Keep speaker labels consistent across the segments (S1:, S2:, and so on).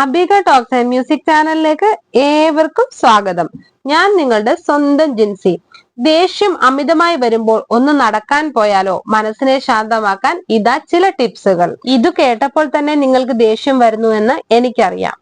S1: അബിക talks and music ചാനലിലേക്ക് ഏവർക്കും സ്വാഗതം. ഞാൻ നിങ്ങളുടെ സ്വന്തം ജിൻസി. ദേഷ്യം അമിതമായി വരുമ്പോൾ ഒന്ന് നടക്കാൻ പോയാലോ? മനസ്സിനെ ശാന്തമാക്കാൻ ഇതാ ചില ടിപ്സുകൾ. ഇത് കേട്ടപ്പോൾ തന്നെ നിങ്ങൾക്ക് ദേഷ്യം വരുന്നു എന്ന് എനിക്കറിയാം.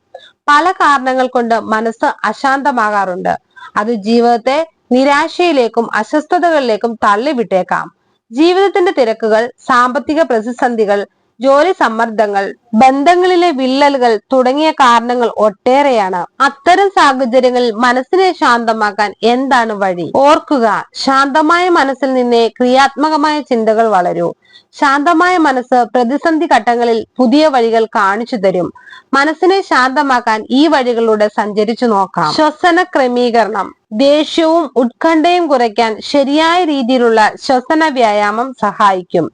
S1: പല കാരണങ്ങൾ കൊണ്ട് മനസ്സ് അശാന്തമാകാറുണ്ട്. അത് ജീവിതത്തെ നിരാശയിലേക്കും അസ്വസ്ഥതകളിലേക്കും തള്ളിവിട്ടേക്കാം. ജീവിതത്തിന്റെ തിരക്കുകൾ, സാമ്പത്തിക പ്രതിസന്ധികൾ, ജോലി സമ്മർദ്ദങ്ങൾ, ബന്ധങ്ങളിലെ വിള്ളലുകൾ തുടങ്ങിയ കാരണങ്ങൾ ഒട്ടേറെയാണ്. അത്തരം സാഹചര്യങ്ങളിൽ മനസ്സിനെ ശാന്തമാക്കാൻ എന്താണ് വഴി? ഓർക്കുക, ശാന്തമായ മനസ്സിൽ നിന്നേ ക്രിയാത്മകമായ ചിന്തകൾ വളരൂ. ശാന്തമായ മനസ്സ് പ്രതിസന്ധി ഘട്ടങ്ങളിൽ പുതിയ വഴികൾ കാണിച്ചു തരും. മനസ്സിനെ ശാന്തമാക്കാൻ ഈ വഴികളിലൂടെ സഞ്ചരിച്ചു നോക്കാം. ശ്വസന ക്രമീകരണം. ദേഷ്യവും ഉത്കണ്ഠയും കുറയ്ക്കാൻ ശരിയായ രീതിയിലുള്ള ശ്വസന വ്യായാമം സഹായിക്കും.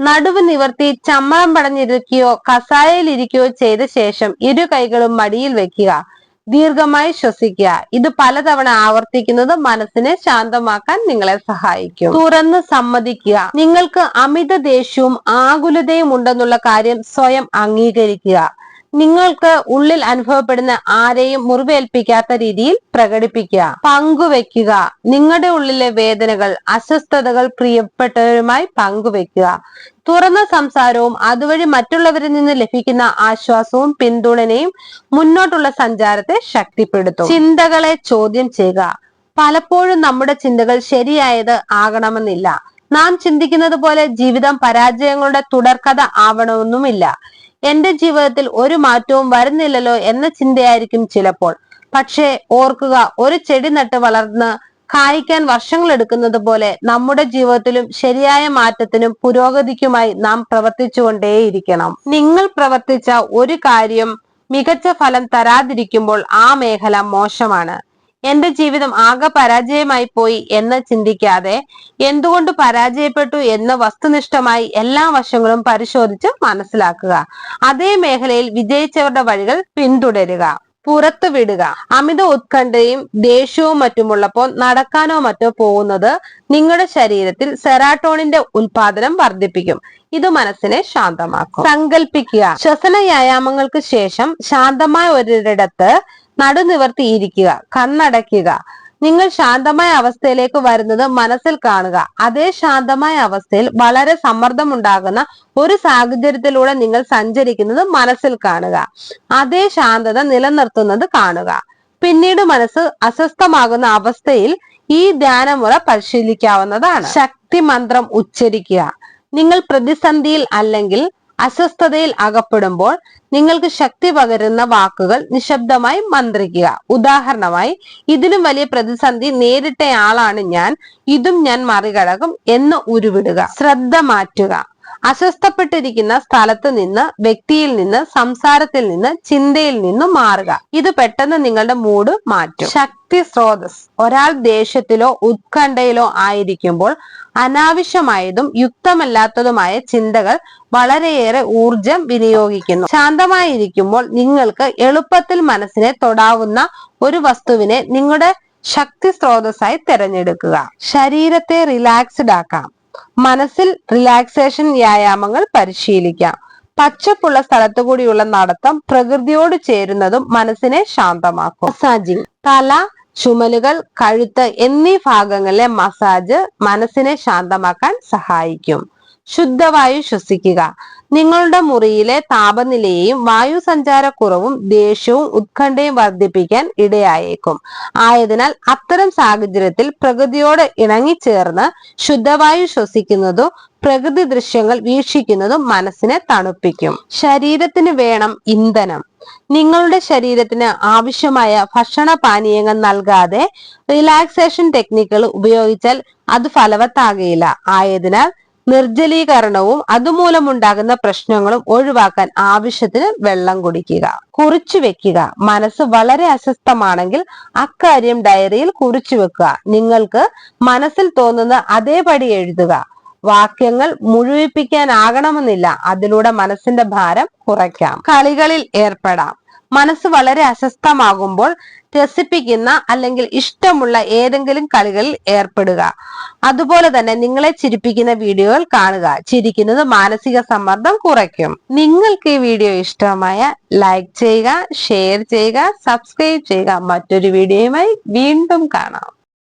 S1: നടുവ് നിവർത്തി ചമ്മളം പടഞ്ഞിരിക്കുകയോ കസായയിലിരിക്കുകയോ ചെയ്ത ശേഷം ഇരു കൈകളും മടിയിൽ വെക്കുക. ദീർഘമായി ശ്വസിക്കുക. ഇത് പലതവണ ആവർത്തിക്കുന്നത് മനസ്സിനെ ശാന്തമാക്കാൻ നിങ്ങളെ സഹായിക്കും. തുറന്ന് സമ്മതിക്കുക. നിങ്ങൾക്ക് അമിത ദേഷ്യവും ആകുലതയും ഉണ്ടെന്നുള്ള കാര്യം സ്വയം അംഗീകരിക്കുക. നിങ്ങൾക്ക് ഉള്ളിൽ അനുഭവപ്പെടുന്ന ആരെയും മുറിവേൽപ്പിക്കാത്ത രീതിയിൽ പ്രകടിപ്പിക്കുക. പങ്കുവെക്കുക. നിങ്ങളുടെ ഉള്ളിലെ വേദനകൾ, അസ്വസ്ഥതകൾ പ്രിയപ്പെട്ടവരുമായി പങ്കുവെക്കുക. തുറന്ന സംസാരവും അതുവഴി മറ്റുള്ളവരിൽ നിന്ന് ലഭിക്കുന്ന ആശ്വാസവും പിന്തുണയും മുന്നോട്ടുള്ള സഞ്ചാരത്തെ ശക്തിപ്പെടുത്തും. ചിന്തകളെ ചോദ്യം ചെയ്യുക. പലപ്പോഴും നമ്മുടെ ചിന്തകൾ ശരിയായത് ആകണമെന്നില്ല. നാം ചിന്തിക്കുന്നത് പോലെ ജീവിതം പരാജയങ്ങളുടെ തുടർക്കഥ ആവണമെന്നുമില്ല. എന്റെ ജീവിതത്തിൽ ഒരു മാറ്റവും വരുന്നില്ലല്ലോ എന്ന ചിന്തയായിരിക്കും ചിലപ്പോൾ. പക്ഷേ ഓർക്കുക, ഒരു ചെടി നട്ട് വളർന്ന് കായ്ക്കാൻ വർഷങ്ങൾ എടുക്കുന്നത് പോലെ നമ്മുടെ ജീവിതത്തിലും ശരിയായ മാറ്റത്തിനും പുരോഗതിക്കുമായി നാം പ്രവർത്തിച്ചുകൊണ്ടേയിരിക്കണം. നിങ്ങൾ പ്രവർത്തിച്ച ഒരു കാര്യം മികച്ച ഫലം തരാതിരിക്കുമ്പോൾ ആ മേഖല മോശമാണ്. എന്റെ ജീവിതം ആകെ പരാജയമായി പോയി എന്ന് ചിന്തിക്കാതെ എന്തുകൊണ്ട് പരാജയപ്പെട്ടു എന്ന് വസ്തുനിഷ്ഠമായി എല്ലാ വശങ്ങളും പരിശോധിച്ച് മനസ്സിലാക്കുക. അതേ മേഖലയിൽ വിജയിച്ചവരുടെ വഴികൾ പിന്തുടരുക. പുറത്തു വിടുക. അമിത ഉത്കണ്ഠയും ദേഷ്യവും മറ്റുമുള്ളപ്പോൾ നടക്കാനോ മറ്റോ പോകുന്നത് നിങ്ങളുടെ ശരീരത്തിൽ സെറാട്ടോണിന്റെ ഉൽപാദനം വർദ്ധിപ്പിക്കും. ഇത് മനസ്സിനെ ശാന്തമാക്കും. സങ്കൽപ്പിക്കുക. ശ്വസന വ്യായാമങ്ങൾക്ക് ശേഷം ശാന്തമായ ഒരിടത്ത് നടുനിവർത്തിയിരിക്കുക. കണ്ണടയ്ക്കുക. നിങ്ങൾ ശാന്തമായ അവസ്ഥയിലേക്ക് വരുന്നത് മനസ്സിൽ കാണുക. അതേ ശാന്തമായ അവസ്ഥയിൽ വളരെ സമ്മർദ്ദമുണ്ടാകുന്ന ഒരു സാഹചര്യത്തിലൂടെ നിങ്ങൾ സഞ്ചരിക്കുന്നത് മനസ്സിൽ കാണുക. അതേ ശാന്തത നിലനിർത്തുന്നത് കാണുക. പിന്നീട് മനസ്സ് അസ്വസ്ഥമാകുന്ന അവസ്ഥയിൽ ഈ ധ്യാനമുറ പരിശീലിക്കാവുന്നതാണ്. ശക്തി മന്ത്രം ഉച്ചരിക്കുക. നിങ്ങൾ പ്രതിസന്ധിയിൽ അല്ലെങ്കിൽ അസ്വസ്ഥതയിൽ അകപ്പെടുമ്പോൾ നിങ്ങൾക്ക് ശക്തി പകരുന്ന വാക്കുകൾ നിശബ്ദമായി മന്ത്രിക്കുക. ഉദാഹരണമായി, ഇതിലും വലിയ പ്രതിസന്ധി നേരിട്ടയാളാണ് ഞാൻ, ഇതും ഞാൻ മറികടക്കും എന്ന് ഉരുവിടുക. ശ്രദ്ധ മാറ്റുക. അസ്വസ്ഥപ്പെട്ടിരിക്കുന്ന സ്ഥലത്ത് നിന്ന്, വ്യക്തിയിൽ നിന്ന്, സംസാരത്തിൽ നിന്ന്, ചിന്തയിൽ നിന്നും മാറുക. ഇത് പെട്ടെന്ന് നിങ്ങളുടെ മൂഡ് മാറ്റും. ശക്തി സ്രോതസ്. ഒരാൾ ദേഷ്യത്തിലോ ഉത്കണ്ഠയിലോ ആയിരിക്കുമ്പോൾ അനാവശ്യമായതും യുക്തമല്ലാത്തതുമായ ചിന്തകൾ വളരെയേറെ ഊർജം വിനിയോഗിക്കുന്നു. ശാന്തമായിരിക്കുമ്പോൾ നിങ്ങൾക്ക് എളുപ്പത്തിൽ മനസ്സിനെ തൊടാവുന്ന ഒരു വസ്തുവിനെ നിങ്ങളുടെ ശക്തി സ്രോതസ്സായി തിരഞ്ഞെടുക്കുക. ശരീരത്തെ റിലാക്സ്ഡ് ആക്കാം. മനസ്സിൽ റിലാക്സേഷൻ വ്യായാമങ്ങൾ പരിശീലിക്കാം. പച്ചപ്പുള്ള സ്ഥലത്തു കൂടിയുള്ള നടത്തം പ്രകൃതിയോട് ചേരുന്നതും മനസ്സിനെ ശാന്തമാക്കും. മസാജിങ്. തല, ചുമലുകൾ, കഴുത്ത് എന്നീ ഭാഗങ്ങളിലെ മസാജ് മനസ്സിനെ ശാന്തമാക്കാൻ സഹായിക്കും. ശുദ്ധവായു ശ്വസിക്കുക. നിങ്ങളുടെ മുറിയിലെ താപനിലയെയും വായു സഞ്ചാരക്കുറവും ദേഷ്യവും ഉത്കണ്ഠയും വർദ്ധിപ്പിക്കാൻ ഇടയായേക്കും. ആയതിനാൽ അത്തരം സാഹചര്യത്തിൽ പ്രകൃതിയോട് ഇണങ്ങിച്ചേർന്ന് ശുദ്ധവായു ശ്വസിക്കുന്നതും പ്രകൃതി ദൃശ്യങ്ങൾ വീക്ഷിക്കുന്നതും മനസ്സിനെ തണുപ്പിക്കും. ശരീരത്തിന് വേണം ഇന്ധനം. നിങ്ങളുടെ ശരീരത്തിന് ആവശ്യമായ ഭക്ഷണപാനീയങ്ങൾ നൽകാതെ റിലാക്സേഷൻ ടെക്നിക്കുകൾ ഉപയോഗിച്ചാൽ അത് ഫലവത്താകുകയില്ല. ആയതിനാൽ നിർജ്ജലീകരണവും അതുമൂലമുണ്ടാകുന്ന പ്രശ്നങ്ങളും ഒഴിവാക്കാൻ ആവശ്യത്തിന് വെള്ളം കുടിക്കുക. കുറിച്ചു വെക്കുക. മനസ്സ് വളരെ അസ്വസ്ഥമാണെങ്കിൽ അക്കാര്യം ഡയറിയിൽ കുറിച്ചു വെക്കുക. നിങ്ങൾക്ക് മനസ്സിൽ തോന്നുന്ന അതേപടി എഴുതുക. വാക്യങ്ങൾ മുഴുവിപ്പിക്കാനാകണമെന്നില്ല. അതിലൂടെ മനസ്സിന്റെ ഭാരം കുറയ്ക്കാം. കളികളിൽ ഏർപ്പെടാം. മനസ്സ് വളരെ അസ്വസ്ഥമാകുമ്പോൾ രസിപ്പിക്കുന്ന അല്ലെങ്കിൽ ഇഷ്ടമുള്ള ഏതെങ്കിലും കളികളിൽ ഏർപ്പെടുക. അതുപോലെ തന്നെ നിങ്ങളെ ചിരിപ്പിക്കുന്ന വീഡിയോകൾ കാണുക. ചിരിക്കുന്നത് മാനസിക സമ്മർദ്ദം കുറയ്ക്കും. നിങ്ങൾക്ക് ഈ വീഡിയോ ഇഷ്ടമായ ലൈക്ക് ചെയ്യുക, ഷെയർ ചെയ്യുക, സബ്സ്ക്രൈബ് ചെയ്യുക. മറ്റൊരു വീഡിയോയുമായി വീണ്ടും കാണാം.